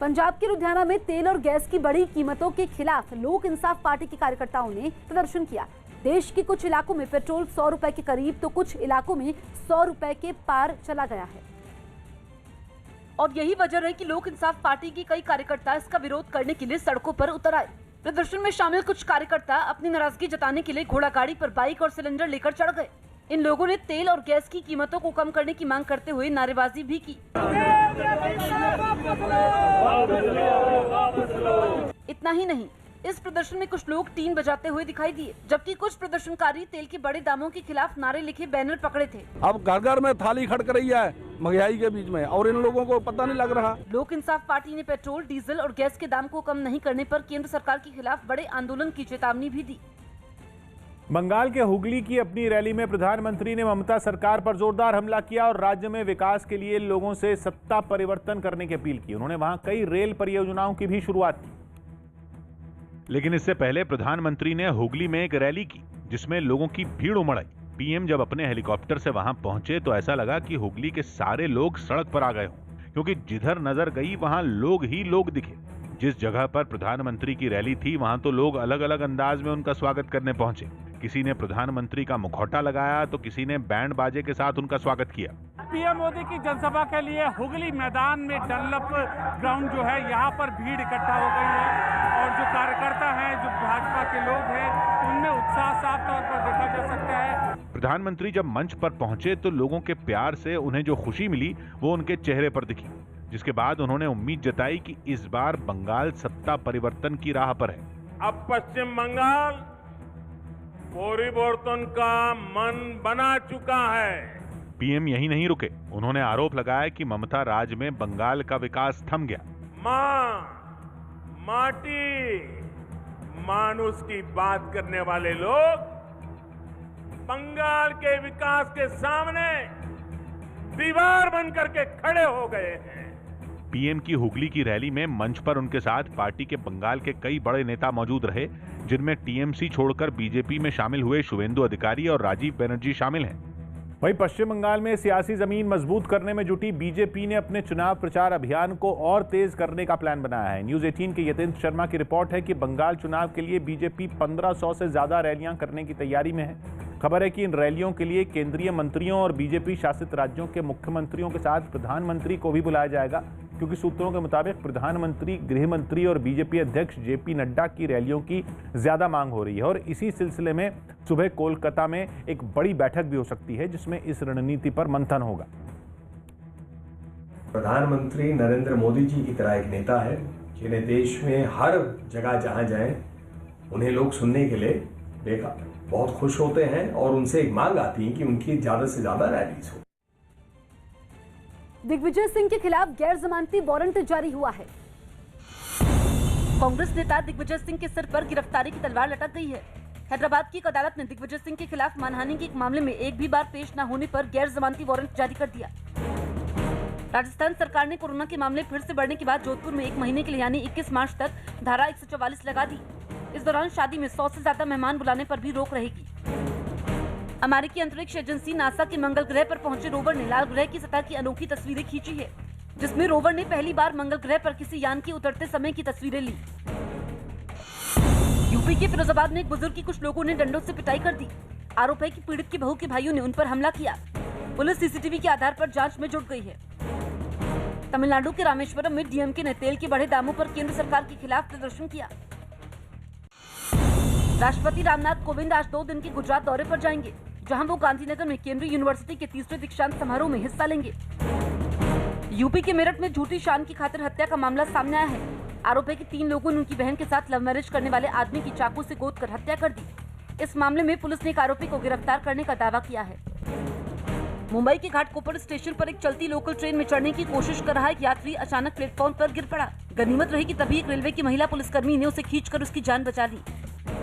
पंजाब के लुधियाना में तेल और गैस की बढ़ी कीमतों के खिलाफ लोक इंसाफ पार्टी के कार्यकर्ताओं ने प्रदर्शन किया। देश के कुछ इलाकों में पेट्रोल 100 रुपए के करीब तो कुछ इलाकों में 100 रुपए के पार चला गया है। और यही वजह है कि लोक इंसाफ पार्टी की कई कार्यकर्ता इसका विरोध करने के लिए सड़कों पर उतर आए। प्रदर्शन में शामिल कुछ कार्यकर्ता अपनी नाराजगी जताने के लिए घोड़ा गाड़ी पर बाइक और सिलेंडर लेकर चढ़ गए। इन लोगों ने तेल और गैस की कीमतों को कम करने की मांग करते हुए नारेबाजी भी की। इतना ही नहीं, इस प्रदर्शन में कुछ लोग टीन बजाते हुए दिखाई दिए, जबकि कुछ प्रदर्शनकारी तेल के बड़े दामों के खिलाफ नारे लिखे बैनर पकड़े थे। अब घर घर में थाली खड़क रही है महंगाई के बीच में और इन लोगों को पता नहीं लग रहा। लोक इंसाफ पार्टी ने पेट्रोल, डीजल और गैस के दाम को कम नहीं करने पर केंद्र सरकार के खिलाफ बड़े आंदोलन की चेतावनी भी दी। बंगाल के हुगली की अपनी रैली में प्रधानमंत्री ने ममता सरकार पर जोरदार हमला किया और राज्य में विकास के लिए लोगों से सत्ता परिवर्तन करने की अपील की। उन्होंने वहां कई रेल परियोजनाओं की भी शुरुआत की। लेकिन इससे पहले प्रधानमंत्री ने हुगली में एक रैली की जिसमें लोगों की भीड़ उमड़ आई। पीएम जब अपने हेलीकॉप्टर से वहां पहुंचे तो ऐसा लगा कि हुगली के सारे लोग सड़क पर आ गए हों, क्योंकि जिधर नजर गई वहां लोग ही लोग दिखे। जिस जगह पर प्रधानमंत्री की रैली थी वहां तो लोग अलग अलग अंदाज में उनका स्वागत करने पहुंचे। किसी ने प्रधानमंत्री का मुखौटा लगाया तो किसी ने बैंड बाजे के साथ उनका स्वागत किया। पीएम मोदी की जनसभा के लिए हुगली मैदान में डनलप ग्राउंड जो है यहाँ पर भीड़ इकट्ठा हो गई है और जो कार्यकर्ता हैं, जो भाजपा के लोग हैं, उनमें उत्साह साफ तौर पर देखा जा सकता है। प्रधानमंत्री जब मंच पर पहुंचे तो लोगों के प्यार से उन्हें जो खुशी मिली वो उनके चेहरे पर दिखी, जिसके बाद उन्होंने उम्मीद जताई कि इस बार बंगाल सत्ता परिवर्तन की राह पर है। अब पश्चिम बंगाल परिवर्तन का मन बना चुका है। पीएम यही नहीं रुके, उन्होंने आरोप लगाया कि ममता राज में बंगाल का विकास थम गया। माँ, माटी, मानुष की बात करने वाले लोग बंगाल के विकास के सामने दीवार बनकर के खड़े हो गए हैं। पीएम की हुगली की रैली में मंच पर उनके साथ पार्टी के बंगाल के कई बड़े नेता मौजूद रहे, जिनमें टीएमसी छोड़कर बीजेपी में शामिल हुए शुवेंदु अधिकारी और राजीव बनर्जी शामिल हैं। वहीं पश्चिम बंगाल में सियासी जमीन मजबूत करने में जुटी बीजेपी ने अपने चुनाव प्रचार अभियान को और तेज करने का प्लान बनाया है। न्यूज 18 के यतेंद्र शर्मा की रिपोर्ट है कि बंगाल चुनाव के लिए बीजेपी 1500 से ज्यादा रैलियां करने की तैयारी में है। खबर है कि इन रैलियों के लिए केंद्रीय मंत्रियों और बीजेपी शासित राज्यों के मुख्यमंत्रियों के साथ प्रधानमंत्री को भी बुलाया जाएगा, क्योंकि सूत्रों के मुताबिक प्रधानमंत्री, गृह मंत्री और बीजेपी अध्यक्ष जेपी नड्डा की रैलियों की ज्यादा मांग हो रही है। और इसी सिलसिले में सुबह कोलकाता में एक बड़ी बैठक भी हो सकती है जिसमें इस रणनीति पर मंथन होगा। प्रधानमंत्री नरेंद्र मोदी जी की तरह एक नेता है जिन्हें देश में हर जगह जहां जाएं उन्हें लोग सुनने के लिए बहुत खुश होते हैं और उनसे एक मांग आती है कि उनकी ज्यादा से ज्यादा रैलीज हो। दिग्विजय सिंह के खिलाफ गैर जमानती वारंट जारी हुआ है। कांग्रेस नेता दिग्विजय सिंह के सिर पर गिरफ्तारी की तलवार लटक गई है। हैदराबाद की एक अदालत ने दिग्विजय सिंह के खिलाफ मानहानि के एक मामले में एक भी बार पेश न होने पर गैर जमानती वारंट जारी कर दिया। राजस्थान सरकार ने कोरोना के मामले फिर से बढ़ने के बाद जोधपुर में 1 महीने के लिए यानी 21 मार्च तक धारा 144 लगा दी। इस दौरान शादी में 100 से ज्यादा मेहमान बुलाने पर भी रोक रहेगी। अमेरिकी अंतरिक्ष एजेंसी नासा के मंगल ग्रह पर पहुंचे रोवर ने लाल ग्रह की सतह की अनोखी तस्वीरें खींची है, जिसमें रोवर ने पहली बार मंगल ग्रह पर किसी यान के उतरते समय की तस्वीरें ली। यूपी के फिरोजाबाद में एक बुजुर्ग की कुछ लोगों ने डंडों से पिटाई कर दी। आरोप है कि पीड़ित की बहू के भाइयों ने उन पर हमला किया। पुलिस सीसीटीवी के आधार पर जांच में जुट गई है। तमिलनाडु के रामेश्वरम में डीएमके ने तेल के बढ़े दामों पर केंद्र सरकार के खिलाफ प्रदर्शन किया। राष्ट्रपति रामनाथ कोविंद आज 2 दिन के गुजरात दौरे पर जाएंगे, जहां वो गांधीनगर में केंद्रीय यूनिवर्सिटी के 3रे दीक्षांत समारोह में हिस्सा लेंगे। यूपी के मेरठ में झूठी शान की खातिर हत्या का मामला सामने आया है। आरोप है कि 3 लोगों ने उनकी बहन के साथ लव मैरिज करने वाले आदमी की चाकू से गोदकर हत्या कर दी। इस मामले में पुलिस ने एक आरोपी को गिरफ्तार करने का दावा किया है। मुंबई के घाटकोपर स्टेशन पर एक चलती लोकल ट्रेन में चढ़ने की कोशिश कर रहा एक यात्री अचानक प्लेटफॉर्म पर गिर पड़ा। गनीमत रही कि तभी एक रेलवे की महिला पुलिसकर्मी ने उसे खींचकर उसकी जान बचा ली।